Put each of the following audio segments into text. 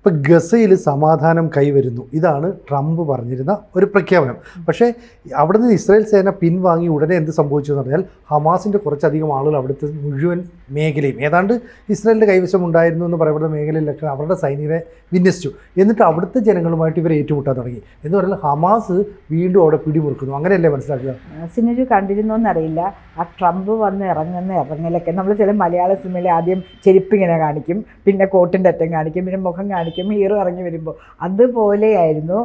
ഇപ്പം ഗസയിൽ സമാധാനം കൈവരുന്നു, ഇതാണ് ട്രംപ് പറഞ്ഞിരുന്ന ഒരു പ്രഖ്യാപനം. പക്ഷേ അവിടെ നിന്ന് ഇസ്രായേൽ സേന പിൻവാങ്ങി ഉടനെ എന്ത് സംഭവിച്ചു എന്ന് പറഞ്ഞാൽ ഹമാസിൻ്റെ കുറച്ചധികം ആളുകൾ അവിടുത്തെ മുഴുവൻ മേഖലയും ഏതാണ്ട് ഇസ്രായേലിൻ്റെ കൈവശം ഉണ്ടായിരുന്നു എന്ന് പറയപ്പെടുന്ന മേഖലയിലൊക്കെ അവരുടെ സൈനികരെ വിന്യസിച്ചു. എന്നിട്ട് അവിടുത്തെ ജനങ്ങളുമായിട്ട് ഇവർ ഏറ്റുമുട്ടാൻ തുടങ്ങി എന്ന് പറഞ്ഞാൽ ഹമാസ് വീണ്ടും അവിടെ പിടിമുറുക്കുന്നു. അങ്ങനെയല്ലേ മനസ്സിലാക്കുക? സിനിമ കണ്ടിരുന്നോന്നറിയില്ല. ആ ട്രംപ് വന്ന് ഇറങ്ങലൊക്കെ നമ്മൾ ചില മലയാള സിനിമയിൽ ആദ്യം ചെരുപ്പിങ്ങനെ കാണിക്കും, പിന്നെ കോട്ടിൻ്റെ അറ്റം കാണിക്കും, പിന്നെ മുഖം കാണിക്കും, ഹീറോ ഇറങ്ങി വരുമ്പോൾ അതുപോലെയായിരുന്നു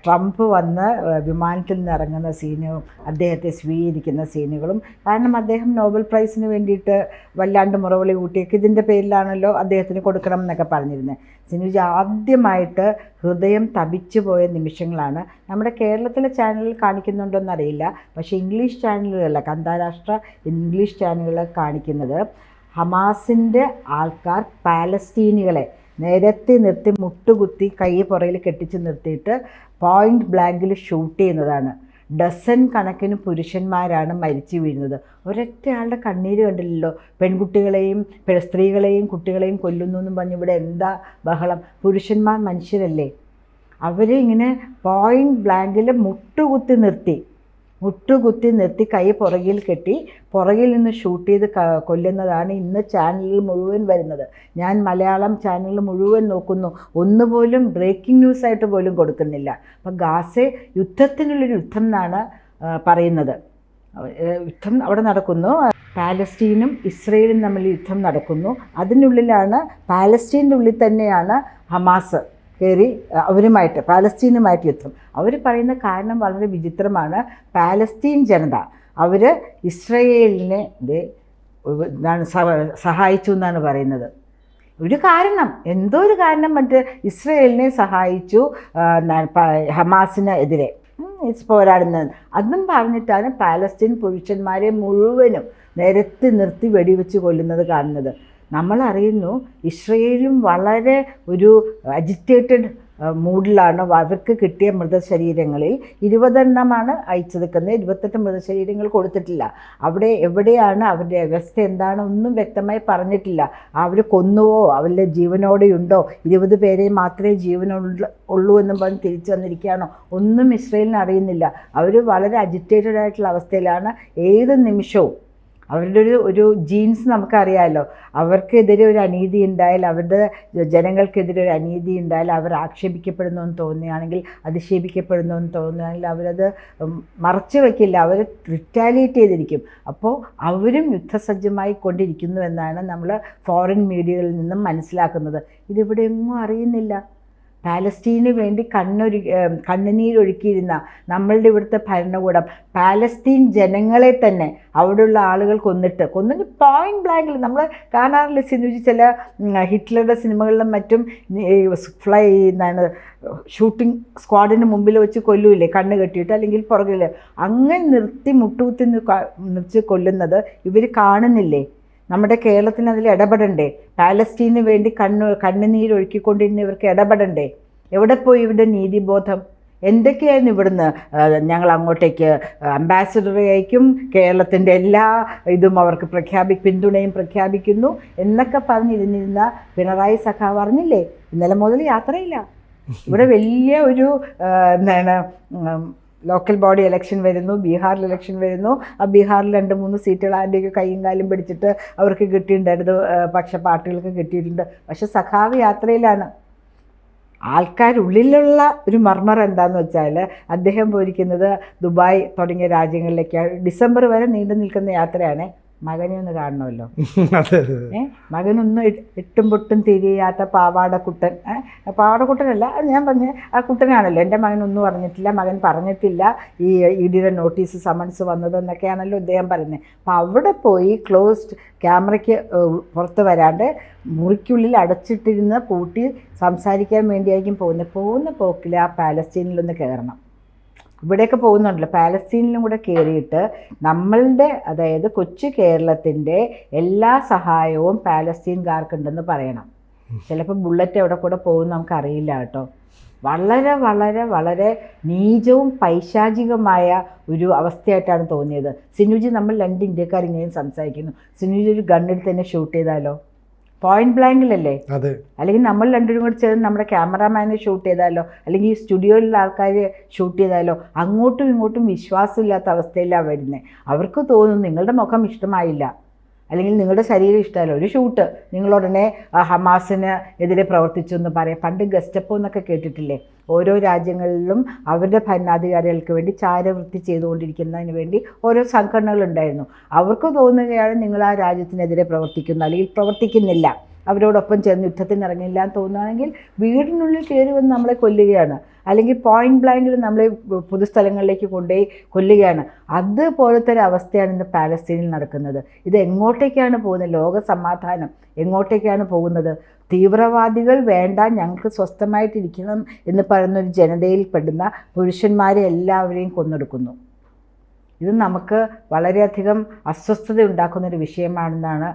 ട്രംപ് വന്ന് വിമാനത്തിൽ നിന്ന് ഇറങ്ങുന്ന സീനും അദ്ദേഹത്തെ സ്വീകരിക്കുന്ന സീനുകളും. കാരണം അദ്ദേഹം നോബൽ പ്രൈസിന് വേണ്ടിയിട്ട് വല്ലാണ്ട് മുറവിളി കൂട്ടിയൊക്കെ ഇതിൻ്റെ പേരിലാണല്ലോ അദ്ദേഹത്തിന് കൊടുക്കണം എന്നൊക്കെ പറഞ്ഞിരുന്നത്. സിനുജ് ആദ്യമായിട്ട് ഹൃദയം തപിച്ചു പോയ നിമിഷങ്ങളാണ്. നമ്മുടെ കേരളത്തിലെ ചാനലിൽ കാണിക്കുന്നുണ്ടോയെന്നറിയില്ല, പക്ഷേ ഇംഗ്ലീഷ് ചാനലുകളിലൊക്കെ അന്താരാഷ്ട്ര ഇംഗ്ലീഷ് ചാനലുകളിൽ കാണിക്കുന്നത് ഹമാസിൻ്റെ ആൾക്കാർ പാലസ്തീനികളെ നിരത്തി നിർത്തി മുട്ടുകുത്തി കൈ പുറയിൽ കെട്ടിച്ച് നിർത്തിയിട്ട് പോയിൻ്റ് ബ്ലാങ്കിൽ ഷൂട്ട് ചെയ്യുന്നതാണ്. ഡസൻ കണക്കിന് പുരുഷന്മാരാണ് മരിച്ചു വീഴുന്നത്. ഒരൊറ്റ ആളുടെ കണ്ണീര് കണ്ടില്ലല്ലോ. പെൺകുട്ടികളെയും സ്ത്രീകളെയും കുട്ടികളെയും കൊല്ലുന്നു എന്നും പറഞ്ഞ് ഇവിടെ എന്താ ബഹളം? പുരുഷന്മാർ മനുഷ്യരല്ലേ? അവരെ ഇങ്ങനെ പോയിൻ്റ് ബ്ലാങ്കിൽ മുട്ടുകുത്തി നിർത്തി കൈ പുറകിൽ കെട്ടി പുറകിൽ നിന്ന് ഷൂട്ട് ചെയ്ത് കൊല്ലുന്നതാണ് ഇന്ന് ചാനലിൽ മുഴുവൻ വരുന്നത്. ഞാൻ മലയാളം ചാനലിൽ മുഴുവൻ നോക്കുന്നു, ഒന്നുപോലും ബ്രേക്കിംഗ് ന്യൂസായിട്ട് പോലും കൊടുക്കുന്നില്ല. അപ്പം ഗാസ യുദ്ധത്തിനുള്ളൊരു യുദ്ധം എന്നാണ് പറയുന്നത്. യുദ്ധം അവിടെ നടക്കുന്നു. പാലസ്തീനും ഇസ്രയേലും തമ്മിൽ യുദ്ധം നടക്കുന്നു. അതിനുള്ളിലാണ്, പാലസ്തീൻ്റെ ഉള്ളിൽ തന്നെയാണ് ഹമാസ് കയറി അവരുമായിട്ട് പാലസ്തീനുമായിട്ട് യുദ്ധം. അവർ പറയുന്ന കാരണം വളരെ വിചിത്രമാണ്. പാലസ്തീൻ ജനത അവർ ഇസ്രയേലിനെ സഹായിച്ചു എന്നാണ് പറയുന്നത്. ഒരു കാരണം, എന്തോ ഒരു കാരണം മറ്റ് ഇസ്രയേലിനെ സഹായിച്ചു ഹമാസിന് എതിരെ പോരാടുന്നത്. അതും പറഞ്ഞിട്ടാണ് പാലസ്തീൻ പുരുഷന്മാരെ മുഴുവനും നിരത്തി നിർത്തി വെടിവെച്ച് കൊല്ലുന്നത് കാണുന്നത്. നമ്മളറിയുന്നു ഇസ്രയേലും വളരെ ഒരു അജിറ്റേറ്റഡ് മൂഡിലാണ്. അവർക്ക് കിട്ടിയ മൃതശരീരങ്ങളിൽ 20 എണ്ണമാണ് അയച്ചെടുക്കുന്നത്, 28 മൃതശരീരങ്ങൾ കൊടുത്തിട്ടില്ല. അവിടെ എവിടെയാണ് അവരുടെ അവസ്ഥ എന്താണ് ഒന്നും വ്യക്തമായി പറഞ്ഞിട്ടില്ല. അവർ കൊന്നുവോ അവരുടെ ജീവനോടെയുണ്ടോ, 20 പേരെ മാത്രമേ ജീവനുള്ളൂ എന്നും പറഞ്ഞ് തിരിച്ചു വന്നിരിക്കുകയാണോ ഒന്നും ഇസ്രയേലിന് അറിയുന്നില്ല. അവർ വളരെ അജിറ്റേറ്റഡ് ആയിട്ടുള്ള അവസ്ഥയിലാണ്. ഏത് നിമിഷവും അവരുടെ ഒരു ജീൻസ് നമുക്കറിയാമല്ലോ. അവർക്കെതിരെ ഒരു അനീതി ഉണ്ടായാൽ, അവരുടെ ജനങ്ങൾക്കെതിരെ ഒരു അനീതി ഉണ്ടായാൽ അവർ ആക്ഷേപിക്കപ്പെടുന്നു എന്ന് തോന്നുകയാണെങ്കിൽ, അധിക്ഷേപിക്കപ്പെടുന്നു എന്ന് തോന്നുകയാണെങ്കിൽ അവരത് മറച്ചു വയ്ക്കില്ല, അവർ റിറ്റാലിയേറ്റ് ചെയ്തിരിക്കും. അപ്പോൾ അവരും യുദ്ധസജ്ജമായി കൊണ്ടിരിക്കുന്നു എന്നാണ് നമ്മൾ ഫോറിൻ മീഡിയകളിൽ നിന്നും മനസ്സിലാക്കുന്നത്. ഇതിവിടെ എങ്ങും അറിയുന്നില്ല. പാലസ്തീന് വേണ്ടി കണ്ണുനീരൊഴുക്കിയിരുന്ന നമ്മളുടെ ഇവിടുത്തെ ഭരണകൂടം പാലസ്തീൻ ജനങ്ങളെ തന്നെ അവിടെയുള്ള ആളുകൾ കൊന്നിട്ട് പോയിൻ്റ് ബ്ലാങ്കിൽ നമ്മൾ കാണാറില്ല സിനുജി ചില ഹിറ്റ്ലറുടെ സിനിമകളിലും മറ്റും ഷൂട്ടിംഗ് സ്ക്വാഡിന് മുമ്പിൽ വെച്ച് കൊല്ലൂല്ലേ, കണ്ണ് കെട്ടിയിട്ട് അല്ലെങ്കിൽ പുറകിൽ അങ്ങനെ നിർത്തി മുട്ടുകുത്തി നിർത്തി കൊല്ലുന്നത് ഇവർ കാണുന്നില്ലേ? നമ്മുടെ കേരളത്തിന് അതിൽ ഇടപെടണ്ടേ? പാലസ്തീന് വേണ്ടി കണ്ണുനീരൊഴുക്കിക്കൊണ്ടിരുന്ന ഇവർക്ക് ഇടപെടണ്ടേ? എവിടെ പോയി ഇവരുടെ നീതിബോധം? എന്തൊക്കെയായിരുന്നു ഇവിടുന്ന് ഞങ്ങൾ അങ്ങോട്ടേക്ക് അംബാസിഡറെ അയക്കും, കേരളത്തിൻ്റെ എല്ലാ ഇതും അവർക്ക് പിന്തുണയും പ്രഖ്യാപിക്കുന്നു എന്നൊക്കെ പറഞ്ഞിരുന്നിരുന്ന പിണറായി സഖാവ് അറിഞ്ഞില്ലേ? ഇന്നലെ മുതൽ യാത്രയില്ല. ഇവിടെ വലിയ ഒരു ലോക്കൽ ബോഡി ഇലക്ഷൻ വരുന്നു, ബീഹാറിൽ ഇലക്ഷൻ വരുന്നു. ആ ബീഹാറിൽ 2-3 സീറ്റുകൾ ആരുടെയൊക്കെ കൈയും കാലും പിടിച്ചിട്ട് അവർക്ക് കിട്ടിയിട്ടുണ്ടായിരുന്നു, പക്ഷേ പാർട്ടികൾക്ക് കിട്ടിയിട്ടുണ്ട്. പക്ഷെ സഖാവ് യാത്രയിലാണ്. ആൾക്കാരുള്ളിലുള്ള ഒരു മർമർ എന്താണെന്ന് വെച്ചാൽ അദ്ദേഹം പോയിരിക്കുന്നത് ദുബായ് തുടങ്ങിയ രാജ്യങ്ങളിലേക്കാണ്. ഡിസംബർ വരെ നീണ്ടു നിൽക്കുന്ന യാത്രയാണ്. മകനെ ഒന്ന് കാണണമല്ലോ. മകനൊന്നും എട്ടും പൊട്ടും തിരിയാത്ത പാവാടക്കുട്ടൻ. പാവാടക്കുട്ടനല്ല, ഞാൻ പറഞ്ഞ ആ കുട്ടനാണല്ലോ. എൻ്റെ മകനൊന്നും പറഞ്ഞിട്ടില്ല, മകൻ പറഞ്ഞിട്ടില്ല ഈ ഇഡിയുടെ നോട്ടീസ് സമൻസ് വന്നതെന്നൊക്കെയാണല്ലോ അദ്ദേഹം പറയുന്നത്. അപ്പം അവിടെ പോയി ക്ലോസ്ഡ് ക്യാമറയ്ക്ക് പുറത്ത് വരാണ്ട് മുറിക്കുള്ളിൽ അടച്ചിട്ടിരുന്ന് പൂട്ടി സംസാരിക്കാൻ വേണ്ടിയായിരിക്കും പോകുന്ന പോക്കിൽ ആ പാലസ്തീനിലൊന്ന് കയറണം. ഇവിടെയൊക്കെ പോകുന്നുണ്ടല്ലോ, പാലസ്തീനിലും കൂടെ കയറിയിട്ട് നമ്മളുടെ, അതായത് കൊച്ചു കേരളത്തിൻ്റെ എല്ലാ സഹായവും പാലസ്തീൻകാർക്കുണ്ടെന്ന് പറയണം. ചിലപ്പോൾ ബുള്ളറ്റ് എവിടെ കൂടെ പോകും നമുക്കറിയില്ല കേട്ടോ. വളരെ വളരെ വളരെ നീചവും പൈശാചികമായ ഒരു അവസ്ഥയായിട്ടാണ് തോന്നിയത്. സിനുജി നമ്മൾ 2 ഇന്ത്യക്കാർ ഇങ്ങനെയും സംസാരിക്കുന്നു. സിനുജി ഒരു ഗണ്ണെടുത്ത് തന്നെ ഷൂട്ട് ചെയ്താലോ? പോയിന്റ് ബ്ലാങ്കിലല്ലേ. അതെ. അല്ലെങ്കിൽ നമ്മൾ രണ്ടുപേരും കൂടി ചേർന്ന് നമ്മുടെ ക്യാമറാമാനെ ഷൂട്ട് ചെയ്താലോ, അല്ലെങ്കിൽ ഈ സ്റ്റുഡിയോയിലുള്ള ആൾക്കാർ ഷൂട്ട് ചെയ്താലോ അങ്ങോട്ടും ഇങ്ങോട്ടും വിശ്വാസമില്ലാത്ത അവസ്ഥയിലാണ് വരുന്നത്. അവർക്ക് തോന്നുന്നു നിങ്ങളുടെ മുഖം ഇഷ്ടമായില്ല, അല്ലെങ്കിൽ നിങ്ങളുടെ ശരീരം ഇഷ്ടമല്ല, ഒരു ഷൂട്ട് നിങ്ങളുടനെ ഹമാസിന് എതിരെ പ്രവർത്തിച്ചു എന്ന് പറയാം. പണ്ട് ഗസ്റ്റപ്പോ എന്നൊക്കെ കേട്ടിട്ടില്ലേ? ഓരോ രാജ്യങ്ങളിലും അവരുടെ ഭരണാധികാരികൾക്ക് വേണ്ടി ചാരവൃത്തി ചെയ്തുകൊണ്ടിരിക്കുന്നതിന് വേണ്ടി ഓരോ സംഘടനകളുണ്ടായിരുന്നു. അവർക്ക് തോന്നുകയാണ് നിങ്ങൾ ആ രാജ്യത്തിനെതിരെ പ്രവർത്തിക്കുന്നു, അല്ലെങ്കിൽ പ്രവർത്തിക്കുന്നില്ല, അവരോടൊപ്പം ചേർന്ന് യുദ്ധത്തിന് ഇറങ്ങില്ല എന്ന് തോന്നുകയാണെങ്കിൽ വീടിനുള്ളിൽ കയറി വന്ന് നമ്മളെ കൊല്ലുകയാണ്, അല്ലെങ്കിൽ പോയിന്റ് ബ്ലാങ്കിൽ നമ്മളെ പൊതുസ്ഥലങ്ങളിലേക്ക് കൊണ്ടുപോയി കൊല്ലുകയാണ്. അതുപോലത്തെ ഒരു അവസ്ഥയാണ് ഇന്ന് പാലസ്തീനിൽ നടക്കുന്നത്. ഇത് എങ്ങോട്ടേക്കാണ് പോകുന്നത്? ലോക സമാധാനം എങ്ങോട്ടേക്കാണ് പോകുന്നത്? തീവ്രവാദികൾ വേണ്ട, ഞങ്ങൾക്ക് സ്വസ്ഥമായിട്ടിരിക്കണം എന്ന് പറയുന്ന ഒരു ജനതയിൽ പെടുന്ന പുരുഷന്മാരെ എല്ലാവരെയും കൊന്നൊടുക്കുന്നു. ഇത് നമുക്ക് വളരെയധികം അസ്വസ്ഥത ഉണ്ടാക്കുന്നൊരു വിഷയമാണെന്നാണ്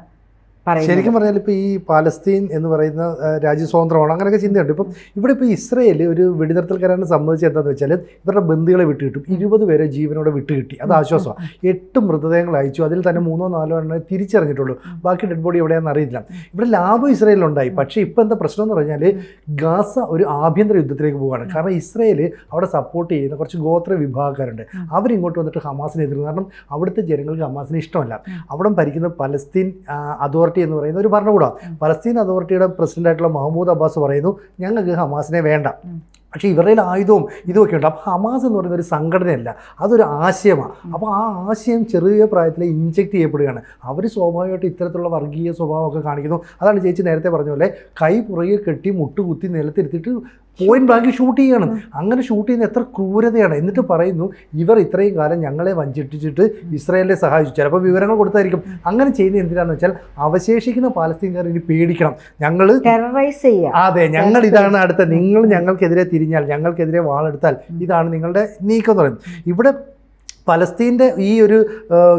ശരിക്കും പറഞ്ഞാൽ ഇപ്പോൾ ഈ പാലസ്തീൻ എന്ന് പറയുന്ന രാജ്യം സ്വതന്ത്രമാണ്, അങ്ങനെയൊക്കെ ചിന്തയുണ്ട്. ഇപ്പം ഇവിടെ ഇപ്പോൾ ഇസ്രയേൽ ഒരു വെടിനിർത്തൽ കരാറിന് സംബന്ധിച്ച് എന്താണെന്ന് വെച്ചാൽ ഇവരുടെ ബന്ധുക്കളെ വിട്ടുകിട്ടും. 20 പേരെ ജീവനോടെ വിട്ടുകിട്ടി, അത് ആശ്വാസമാണ്. 8 മൃതദേഹങ്ങൾ അയച്ചു, അതിൽ തന്നെ 3-4 എണ്ണം തിരിച്ചറിഞ്ഞിട്ടുള്ളൂ, ബാക്കി ഡെഡ് ബോഡി എവിടെയാണെന്ന് അറിയില്ല. ഇവിടെ ലാഭം ഇസ്രയേലിനുണ്ടായി. പക്ഷേ ഇപ്പോൾ എന്താ പ്രശ്നം എന്ന് പറഞ്ഞാൽ ഗാസ ഒരു ആഭ്യന്തര യുദ്ധത്തിലേക്ക് പോവുകയാണ്. കാരണം ഇസ്രയേൽ അവിടെ സപ്പോർട്ട് ചെയ്യുന്ന കുറച്ച് ഗോത്ര വിഭാഗക്കാരുണ്ട്, അവരിങ്ങോട്ട് വന്നിട്ട് ഹമാസിനെ എതിർക്കുന്നു. കാരണം അവിടുത്തെ ജനങ്ങൾക്ക് ഹമാസിനെ ഇഷ്ടമല്ല. അവിടെ ഭരിക്കുന്ന പലസ്തീൻ അതോറിറ്റി എന്ന് പറയുന്ന ഒരു ഭരണകൂടമാണ്. പലസ്തീൻ അതോറിറ്റിയുടെ പ്രസിഡന്റായിട്ടുള്ള മഹ്മൂദ് അബ്ബാസ് പറയുന്നു ഞങ്ങൾക്ക് ഹമാസിനെ വേണ്ട. പക്ഷേ ഇവരുടെ ആയുധവും ഇതുമൊക്കെ ഉണ്ട്. അപ്പോൾ ഹമാസ് എന്ന് പറയുന്ന ഒരു സംഘടനയല്ല, അതൊരു ആശയമാണ്. അപ്പോൾ ആ ആശയം ചെറിയ പ്രായത്തിൽ ഇൻജെക്റ്റ് ചെയ്യപ്പെടുകയാണ്. അവർ സ്വാഭാവികമായിട്ട് ഇത്തരത്തിലുള്ള വർഗീയ സ്വഭാവമൊക്കെ കാണിക്കുന്നു. അതാണ് ചേച്ചി നേരത്തെ പറഞ്ഞ പോലെ കൈ പുറകെ കെട്ടി മുട്ടുകുത്തി നിലത്തിരുത്തിയിട്ട് പോയിന്റ് ബ്ലാങ്കിൽ ഷൂട്ട് ചെയ്യണം. അങ്ങനെ ഷൂട്ട് ചെയ്യുന്ന എത്ര ക്രൂരതയാണ്. എന്നിട്ട് പറയുന്നു ഇവർ ഇത്രയും കാലം ഞങ്ങളെ വഞ്ചിട്ടിച്ചിട്ട് ഇസ്രായേലിനെ സഹായിച്ചു. ചിലപ്പോൾ വിവരങ്ങൾ കൊടുത്തായിരിക്കും. അങ്ങനെ ചെയ്യുന്നത് എന്തിനാണെന്ന് വെച്ചാൽ അവശേഷിക്കുന്ന പാലസ്തീൻകാർ ഇനി പേടിക്കണം, ഞങ്ങൾ ടെററൈസ് ചെയ്യുക. അതെ, ഞങ്ങൾ ഇതാണ് അടുത്ത, നിങ്ങൾ ഞങ്ങൾക്കെതിരെ തിരിഞ്ഞാൽ, ഞങ്ങൾക്കെതിരെ വാളെടുത്താൽ ഇതാണ് നിങ്ങളുടെ നീക്കം എന്ന് പറയുന്നത്. ഇവിടെ പലസ്തീൻ്റെ ഈ ഒരു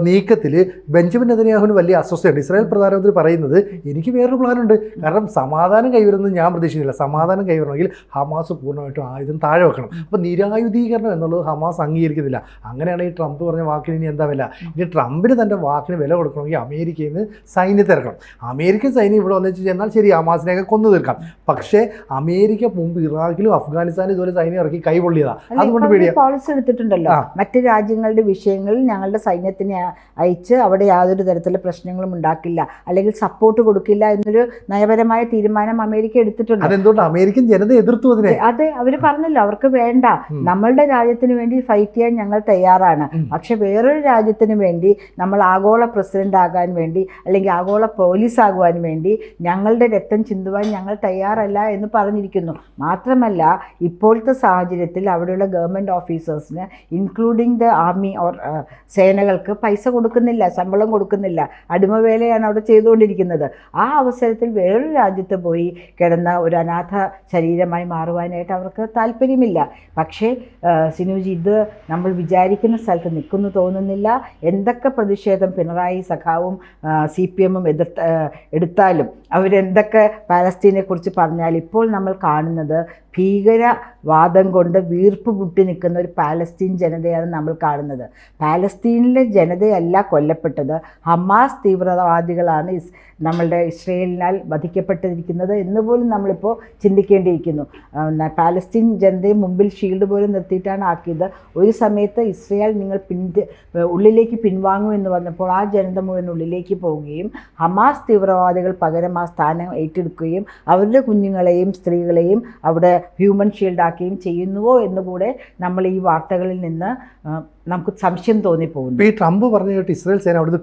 നീക്കത്തിൽ ബെഞ്ചമിൻ നെതന്യാഹുവിന് വലിയ അസ്വസ്ഥയുണ്ട്. ഇസ്രായേൽ പ്രധാനമന്ത്രി പറയുന്നത് എനിക്ക് വേറൊരു പ്ലാനുണ്ട്, കാരണം സമാധാനം കൈവരുമെന്ന് ഞാൻ പ്രതീക്ഷിക്കുന്നില്ല. സമാധാനം കൈവരണമെങ്കിൽ ഹമാസ് പൂർണ്ണമായിട്ടും ആയുധം താഴെ വെക്കണം. അപ്പോൾ നിരായുധീകരണം എന്നുള്ളത് ഹമാസ് അംഗീകരിക്കുന്നില്ല. അങ്ങനെയാണ് ഈ ട്രംപ് പറഞ്ഞ വാക്കിന് ഇനി എന്താ വില? ഇനി ട്രംപിന് തൻ്റെ വാക്കിന് വില കൊടുക്കണമെങ്കിൽ അമേരിക്കയിൽ നിന്ന് സൈന്യത്തെ ഇറക്കണം. അമേരിക്കൻ സൈന്യം ഇവിടെ വന്നിട്ട് ചെന്നാൽ ശരി, ഹമാസിനെയൊക്കെ കൊന്നു തീർക്കാം. പക്ഷേ അമേരിക്ക മുമ്പ് ഇറാഖിലും അഫ്ഗാനിസ്ഥാനും ഇതുപോലെ സൈന്യം ഇറക്കി കൈപൊള്ളിയതാണ്. അതുകൊണ്ട് പേടിയാണ്. പോളിസി എടുത്തിട്ടുണ്ടല്ലോ, മറ്റ് രാജ്യങ്ങൾ വിഷയങ്ങളിൽ ഞങ്ങളുടെ സൈന്യത്തിനെ അയച്ച് അവിടെ യാതൊരു തരത്തിലുള്ള പ്രശ്നങ്ങളും ഉണ്ടാക്കില്ല, അല്ലെങ്കിൽ സപ്പോർട്ട് കൊടുക്കില്ല എന്നൊരു നയപരമായ തീരുമാനം അമേരിക്ക എടുത്തിട്ടുണ്ട്. അതെന്തുകൊണ്ട് അമേരിക്കൻ ജനത എതിർത്തു അതിനെ? അതെ, അവർ പറഞ്ഞല്ലോ അവർക്ക് വേണ്ട, നമ്മളുടെ രാജ്യത്തിന് വേണ്ടി ഫൈറ്റ് ചെയ്യാൻ ഞങ്ങൾ തയ്യാറാണ്. പക്ഷെ വേറൊരു രാജ്യത്തിന് വേണ്ടി, നമ്മൾ ആഗോള പ്രസിഡന്റ് ആകാൻ വേണ്ടി അല്ലെങ്കിൽ ആഗോള പോലീസ് ആകുവാൻ വേണ്ടി ഞങ്ങളുടെ രക്തം ചിന്തുവാൻ ഞങ്ങൾ തയ്യാറല്ല എന്ന് പറഞ്ഞിരിക്കുന്നു. മാത്രമല്ല ഇപ്പോഴത്തെ സാഹചര്യത്തിൽ അവിടെയുള്ള ഗവൺമെൻറ് ഓഫീസേഴ്സിന് ഇൻക്ലൂഡിങ് ദ ആർമി സേനകൾക്ക് പൈസ കൊടുക്കുന്നില്ല, ശമ്പളം കൊടുക്കുന്നില്ല, അടിമവേലയാണ് അവിടെ ചെയ്തുകൊണ്ടിരിക്കുന്നത്. ആ അവസരത്തിൽ വേറൊരു രാജ്യത്ത് പോയി കിടന്ന ഒരു അനാഥ ശരീരമായി മാറുവാനായിട്ട് അവർക്ക് താല്പര്യമില്ല. പക്ഷേ സിനുജി, ഇത് നമ്മൾ വിചാരിക്കുന്ന സ്ഥലത്ത് നിൽക്കുന്നു തോന്നുന്നില്ല. എന്തൊക്കെ പ്രതിഷേധം പിണറായി സഖാവും CPM എടുത്താലും, അവരെന്തൊക്കെ പാലസ്തീനെക്കുറിച്ച് പറഞ്ഞാൽ, ഇപ്പോൾ നമ്മൾ കാണുന്നത് ഭീകരവാദം കൊണ്ട് വീർപ്പ് മുട്ടി നിൽക്കുന്ന ഒരു പാലസ്തീൻ ജനതയാണ് നമ്മൾ കാണുന്നത്. പാലസ്തീനിലെ ജനതയല്ല കൊല്ലപ്പെട്ടത്, ഹമാസ് തീവ്രവാദികളാണ് നമ്മളുടെ ഇസ്രയേലിനാൽ വധിക്കപ്പെട്ടിരിക്കുന്നത് എന്ന് പോലും നമ്മളിപ്പോൾ ചിന്തിക്കേണ്ടിയിരിക്കുന്നു. പാലസ്തീൻ ജനതയെ മുമ്പിൽ ഷീൽഡ് പോലും നിർത്തിയിട്ടാണ് ആക്കിയത്. ഒരു സമയത്ത് ഇസ്രയേൽ നിങ്ങൾ ഉള്ളിലേക്ക് പിൻവാങ്ങുമെന്ന് വന്നപ്പോൾ ആ ജനത മുഴുവൻ ഉള്ളിലേക്ക് പോവുകയും ഹമാസ് തീവ്രവാദികൾ പകരം ആ സ്ഥാനം ഏറ്റെടുക്കുകയും അവരുടെ കുഞ്ഞുങ്ങളെയും സ്ത്രീകളെയും അവിടെ ഹ്യൂമൻ ഷീൽഡാക്കുകയും ചെയ്യുന്നുവോ എന്നുകൂടെ നമ്മൾ ഈ വാർത്തകളിൽ നിന്ന് നമുക്ക് സംശയം തോന്നിപ്പോകുന്നു. ഈ ട്രംപ് പറഞ്ഞു കേട്ട് ഇസ്രായേൽ സേന അവിടുന്ന്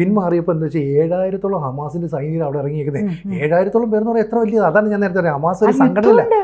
പിന്മാറിയപ്പോൾ എന്താ വെച്ചാൽ 7000-ഓളം ഹമാസിന്റെ സൈനികർ അവിടെ ഇറങ്ങിയിരിക്കുന്നത്. 7000-ഓളം പേരെന്ന് പറഞ്ഞാൽ എത്ര വലിയത്? അതാണ് ഞാൻ നേരത്തെ പറയാം, ഹമാസ് ഒരു സംഘടനയല്ല.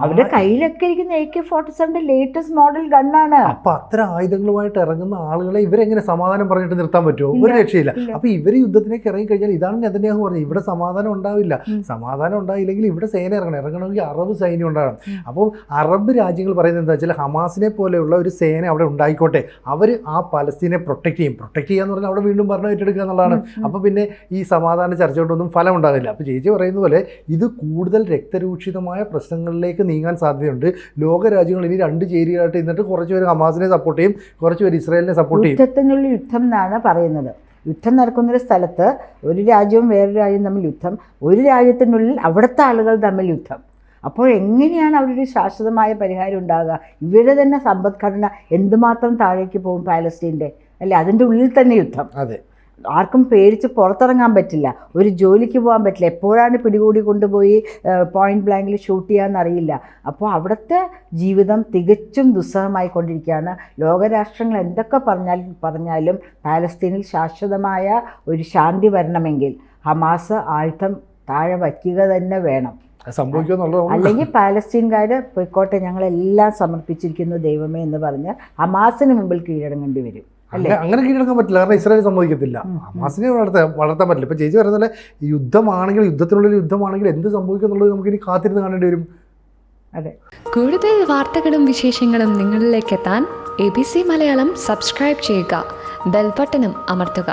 അവരുടെ കയ്യിലൊക്കെ ഇരിക്കുന്ന AK-47 ലേറ്റസ്റ്റ് മോഡൽ ഗണ്ണാണ്. അപ്പൊ അത്തരം ആയുധങ്ങളുമായിട്ട് ഇറങ്ങുന്ന ആളുകളെ ഇവരെങ്ങനെ സമാധാനം പറഞ്ഞിട്ട് നിർത്താൻ പറ്റുമോ? ഒരു രക്ഷയില്ല. അപ്പൊ ഇവര് യുദ്ധത്തിലേക്ക് ഇറങ്ങിക്കഴിഞ്ഞാൽ ഇതാണ് നെതന്യാഹു പറഞ്ഞത്, ഇവിടെ സമാധാനം ഉണ്ടാവില്ല. സമാധാനം ഉണ്ടായില്ലെങ്കിൽ ഇവിടെ സേന ഇറങ്ങണമെങ്കിൽ അറബ് സൈന്യം ഉണ്ടാകണം. അപ്പോൾ അറബ് രാജ്യങ്ങൾ പറയുന്നത് എന്താ വെച്ചാൽ ഹമാസിനെ പോലെയുള്ള ഒരു സേന അവിടെ ഉണ്ടായിക്കോട്ടെ, അവർ ആ പലസ്തീനെ പ്രൊട്ടക്ട് ചെയ്യാന്ന് പറഞ്ഞാൽ അവിടെ വീണ്ടും ഭരണം ഏറ്റെടുക്കുക എന്നുള്ളതാണ്. അപ്പോൾ പിന്നെ ഈ സമാധാന ചർച്ച കൊണ്ടൊന്നും ഫലം ഉണ്ടാകില്ല. അപ്പോൾ ചേച്ചി പറയുന്ന പോലെ ഇത് കൂടുതൽ രക്തരൂക്ഷിതമായ പ്രശ്നങ്ങളിലേക്ക് നീങ്ങാൻ സാധ്യതയുണ്ട്. ലോകരാജ്യങ്ങൾ ഇനി രണ്ട് ചേരിയായിട്ട് എന്നിട്ട് കുറച്ച് പേര് ഹമാസിനെ സപ്പോർട്ട് ചെയ്യും, കുറച്ച് പേര് ഇസ്രായേലിനെ സപ്പോർട്ട് ചെയ്യും. യുദ്ധത്തിനുള്ള യുദ്ധം എന്നാണ് പറയുന്നത്. യുദ്ധം നടക്കുന്നൊരു സ്ഥലത്ത് ഒരു രാജ്യവും വേറൊരു രാജ്യവും തമ്മിൽ യുദ്ധം, ഒരു രാജ്യത്തിനുള്ളിൽ അവിടുത്തെ ആളുകൾ തമ്മിൽ യുദ്ധം. അപ്പോൾ എങ്ങനെയാണ് അവിടെ ഒരു ശാശ്വതമായ പരിഹാരം ഉണ്ടാകുക? ഇവരുടെ തന്നെ സമ്പദ്ഘടന എന്തുമാത്രം താഴേക്ക് പോകും പാലസ്തീൻ്റെ, അല്ലേ? അതിൻ്റെ ഉള്ളിൽ തന്നെ യുദ്ധം. അതെ, ആർക്കും പേടിച്ച് പുറത്തിറങ്ങാൻ പറ്റില്ല, ഒരു ജോലിക്ക് പോകാൻ പറ്റില്ല, എപ്പോഴാണ് പിടികൂടി കൊണ്ടുപോയി പോയിന്റ് ബ്ലാങ്കിൽ ഷൂട്ട് ചെയ്യാമെന്നറിയില്ല. അപ്പോൾ അവിടുത്തെ ജീവിതം തികച്ചും ദുസ്സഹമായിക്കൊണ്ടിരിക്കുകയാണ്. ലോകരാഷ്ട്രങ്ങൾ എന്തൊക്കെ പറഞ്ഞാലും പാലസ്തീനിൽ ശാശ്വതമായ ഒരു ശാന്തി വരണമെങ്കിൽ ഹമാസ് ആയുധം താഴെ വയ്ക്കുക തന്നെ വേണം. സംഭവിക്കുമെന്നുള്ളത്. അല്ലെങ്കിൽ പാലസ്തീൻകാർ പോയിക്കോട്ടെ, ഞങ്ങളെല്ലാം സമർപ്പിച്ചിരിക്കുന്നു ദൈവമേ എന്ന് പറഞ്ഞ് ഹമാസിന് മുമ്പിൽ കീഴടങ്ങേണ്ടി വരും. അങ്ങനെ കീഴടക്കാൻ പറ്റില്ല, കാരണം ഇസ്രായേൽ സമ്മതിക്കത്തില്ല. ഹമാസിനെ വളർത്താൻ പറ്റില്ല. ഇപ്പം ചേച്ചി പറയുന്നത് യുദ്ധമാണെങ്കിൽ, യുദ്ധത്തിനുള്ളിൽ യുദ്ധമാണെങ്കിൽ എന്ത് സംഭവിക്കും എന്നുള്ളത് നമുക്കിനി കാത്തിരുന്ന് കാണേണ്ടി വരും. അതെ, കൂടുതൽ വാർത്തകളും വിശേഷങ്ങളും നിങ്ങളിലേക്ക് എത്താൻ ABC മലയാളം സബ്സ്ക്രൈബ് ചെയ്യുക, ബെൽബട്ടനും അമർത്തുക.